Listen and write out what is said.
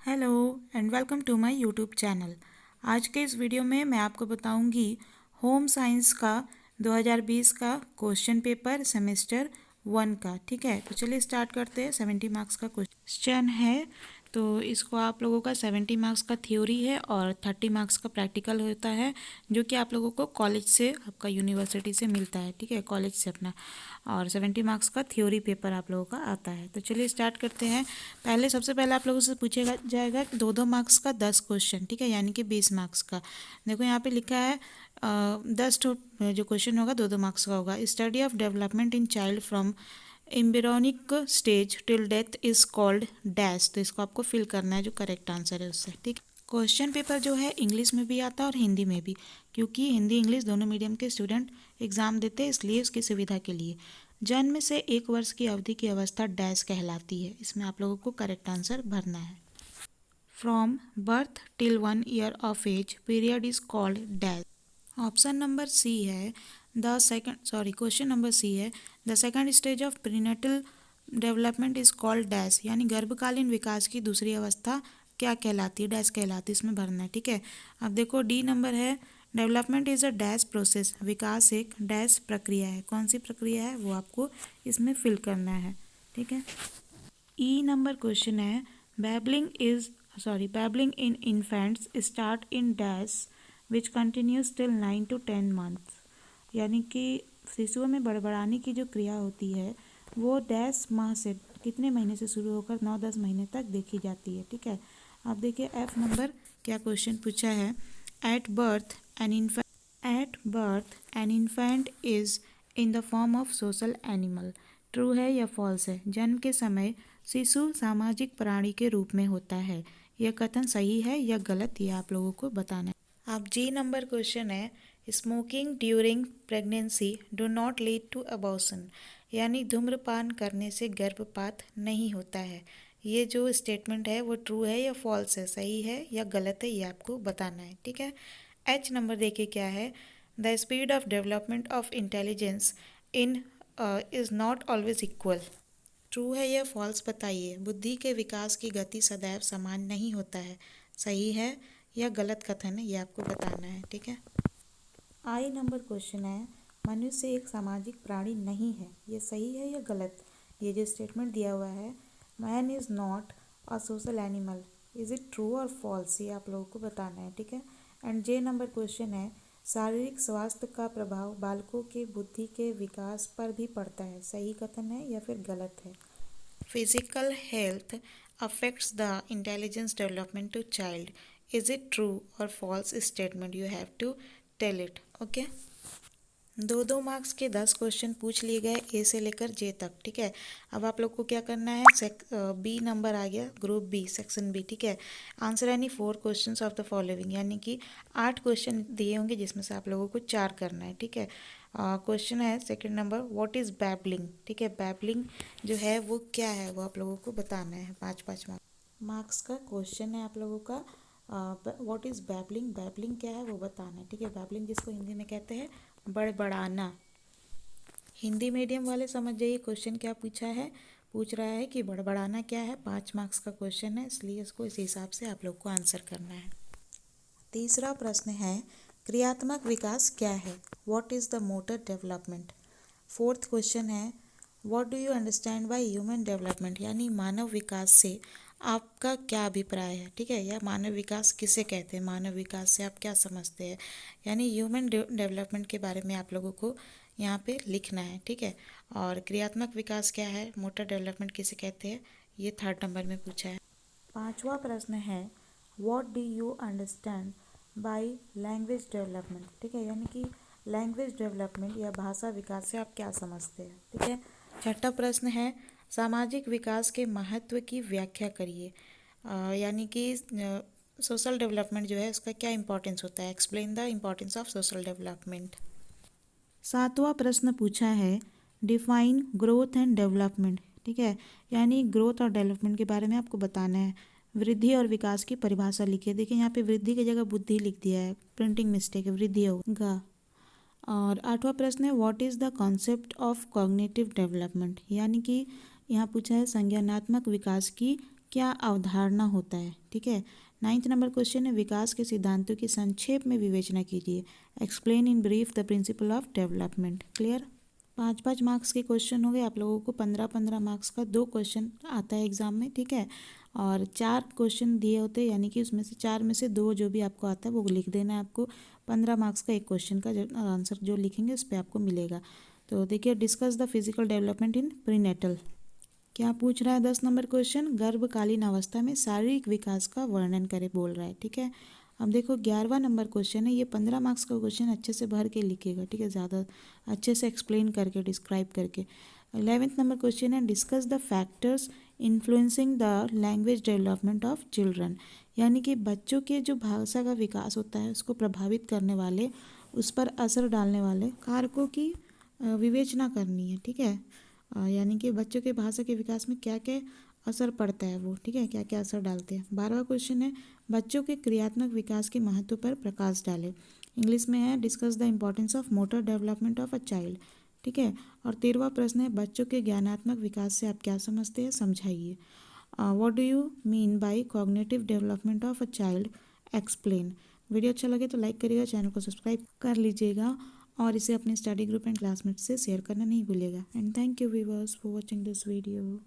Hello and welcome to my YouTube channel. आज के इस वीडियो में मैं आपको बताऊंगी होम साइंस का 2020 का क्वेश्चन पेपर सेमेस्टर 1 का। ठीक है, तो चलिए स्टार्ट करते हैं। 70 मार्क्स का क्वेश्चन है, तो इसको आप लोगों का 70 मार्क्स का थ्योरी है और 30 मार्क्स का प्रैक्टिकल होता है, जो कि आप लोगों को कॉलेज से, आपका यूनिवर्सिटी से मिलता है। ठीक है, कॉलेज से अपना। और 70 मार्क्स का थ्योरी पेपर आप लोगों का आता है। तो चलिए स्टार्ट करते हैं। सबसे पहले आप लोगों से पूछेगा जाएगा कि 2-2 मार्क्स का 10 क्वेश्चन। ठीक है, यानी कि 20 मार्क्स का। देखो यहाँ पे लिखा है 10 जो क्वेश्चन होगा 2-2 मार्क्स का होगा। Study of development in child from embryonic stage till death is called dash. तो इसको आपको फिल करना है, जो करेक्ट आंसर है उससे। ठीक, क्वेश्चन पेपर जो है इंग्लिश में भी आता है और हिंदी में भी, क्योंकि हिंदी इंग्लिश दोनों मीडियम के स्टूडेंट एग्जाम देते हैं, इसलिए उसकी सुविधा के लिए। जन्म से 1 वर्ष की अवधि की अवस्था डैश कहलाती है। इसमें आप लोगों को करेक्ट आंसर भरना है। From birth till 1 year of age period is called dash. Option number C है क्वेश्चन नंबर सी है the second stage of prenatal development is called dash. यानी गर्भकालीन विकास की दूसरी अवस्था क्या कहलाती है? डैश कहलाती है। इसमें भरना है। ठीक है, अब देखो डी नंबर है development is a dash process. विकास एक डैश प्रक्रिया है। कौन सी प्रक्रिया है वो आपको इसमें फिल करना है। ठीक है, ई नंबर क्वेश्चन है babbling in infants start in dash which continues till 9 to 10 months। यानी कि शिशुओं में बड़बड़ाने की जो क्रिया होती है वो डैश माह से, कितने महीने से शुरू होकर 9-10 महीने तक देखी जाती है। ठीक है, अब देखिए एफ नंबर क्या क्वेश्चन पूछा है। At birth an infant is in the form of social animal. True है या फॉल्स है? जन्म के समय शिशु सामाजिक प्राणी के रूप में होता है। यह कथन सही है या गलत, ये आप लोगों को बताना है। अब जी नंबर क्वेश्चन है smoking during pregnancy do not lead to abortion. यानी धूम्रपान करने से गर्भपात नहीं होता है। ये जो स्टेटमेंट है वो ट्रू है या फॉल्स है, सही है या गलत है, ये आपको बताना है। ठीक है, एच नंबर देखिए क्या है। The speed of development of intelligence in is not always equal. True है या फॉल्स बताइए। बुद्धि के विकास की गति सदैव समान नहीं होता है। सही है या गलत कथन है, ये आपको बताना है। ठीक है, आई नंबर क्वेश्चन है मनुष्य एक सामाजिक प्राणी नहीं है। ये सही है या गलत? ये जो स्टेटमेंट दिया हुआ है man is not a social animal, is it true और फॉल्स, ये आप लोगों को बताना है। ठीक है, एंड जे नंबर क्वेश्चन है शारीरिक स्वास्थ्य का प्रभाव बालकों के बुद्धि के विकास पर भी पड़ता है। सही कथन है या फिर गलत है? Physical health affects the intelligence development to child. Is it true और false statement? You have to tell it. Okay, 2-2 marks के 10 क्वेश्चन पूछ लिए गए ए से लेकर जे तक। ठीक है, अब आप लोग को क्या करना है, बी नंबर आ गया, ग्रुप बी, सेक्शन बी। ठीक है, आंसर यानी 4 क्वेश्चंस ऑफ द फॉलोइंग, यानी कि 8 क्वेश्चन दिए होंगे जिसमें से आप लोगों को 4 करना है। ठीक है, क्वेश्चन है second number what is babbling. ठीक है, बैबलिंग जो है वो क्या है वो आप लोगों को बताना है। 5-5 मार्क्स का क्वेश्चन है आप लोगों का। व्हाट इज़ बैबलिंग, बैबलिंग क्या है वो बताना है। ठीक है, बैबलिंग जिसको हिंदी में कहते हैं बड़बड़ाना। हिंदी मीडियम वाले समझ जाइए क्वेश्चन क्या पूछा है। पूछ रहा है कि बड़बड़ाना क्या है। 5 मार्क्स का क्वेश्चन है, इसलिए इसको इस हिसाब से आप लोग को आंसर करना है। तीसरा प्रश्न है क्रियात्मक विकास क्या है। What is the motor development. Fourth question है what do you understand by human development. यानी मानव विकास से आपका क्या अभिप्राय है। ठीक है, या मानव विकास किसे कहते हैं, मानव विकास से आप क्या समझते हैं। यानी ह्यूमन डेवलपमेंट के बारे में आप लोगों को यहाँ पे लिखना है। ठीक है, और क्रियात्मक विकास क्या है, मोटर डेवलपमेंट किसे कहते हैं, ये 3rd नंबर में पूछा है। पांचवा प्रश्न है what do you understand bye language development. ठीक है, यानी कि लैंग्वेज डेवलपमेंट या भाषा विकास से आप क्या समझते हैं। ठीक है, छठा प्रश्न है सामाजिक विकास के महत्व की व्याख्या करिए। यानी कि सोशल डेवलपमेंट जो है उसका क्या इंपॉर्टेंस होता है। Explain the importance of social development. सातवां प्रश्न पूछा है डिफाइन ग्रोथ एंड डेवलपमेंट। ठीक है, यानी ग्रोथ और डेवलपमेंट के बारे में आपको बताना है। वृद्धि और विकास की परिभाषा लिखिए। देखिए यहाँ पे वृद्धि की जगह बुद्धि लिख दिया है, प्रिंटिंग मिस्टेक है, वृद्धि होगा। और आठवां प्रश्न है what is the concept of cognitive development. यानी कि यहाँ पूछा है संज्ञानात्मक विकास की क्या अवधारणा होता है। ठीक है। 9th नंबर क्वेश्चन है, विकास के सिद्धांतों की संक्षेप में विवेचना कीजिए। Explain in brief the principle of development. Clear. 5-5 marks के क्वेश्चन हो गए। आप लोगों को 15-15 मार्क्स का 2 क्वेश्चन आता है एग्जाम में। ठीक है। और 4 क्वेश्चन दिए होते हैं, यानी कि उसमें से 4 में से 2 जो भी आपको आता है वो लिख देना है आपको। 15 मार्क्स का एक क्वेश्चन का आंसर जो लिखेंगे उस पर आपको मिलेगा। तो देखिए, discuss the physical development in prenatal. क्या पूछ रहा है 10 नंबर क्वेश्चन, गर्भकालीन अवस्था में शारीरिक विकास का वर्णन करे बोल रहा है। ठीक है। अब देखो 11वां नंबर क्वेश्चन है, ये 15 मार्क्स का क्वेश्चन अच्छे से भर के लिखिएगा। ठीक है, ज़्यादा अच्छे से एक्सप्लेन करके डिस्क्राइब करके। 11th नंबर क्वेश्चन है, discuss the factors influencing the language development of children. यानी कि बच्चों के जो भाषा का विकास होता है उसको प्रभावित करने वाले, उस पर असर डालने वाले कारकों की विवेचना करनी है। ठीक है। यानी कि बच्चों के भाषा के विकास में क्या क्या असर पड़ता है वो। ठीक है, क्या क्या असर डालते हैं। 12वां क्वेश्चन है, बच्चों के क्रियात्मक विकास के महत्व पर प्रकाश डालें। इंग्लिश में है, discuss the importance of motor development of a child. ठीक है। और 13वां प्रश्न है, बच्चों के ज्ञानात्मक विकास से आप क्या समझते हैं, समझाइए। What do you mean by cognitive development of a child, explain. Video अच्छा लगे तो लाइक करिएगा, चैनल को सब्सक्राइब कर लीजिएगा और इसे अपने स्टडी ग्रुप एंड क्लासमेट से शेयर करना नहीं भूलिएगा। And thank you viewers for watching this video.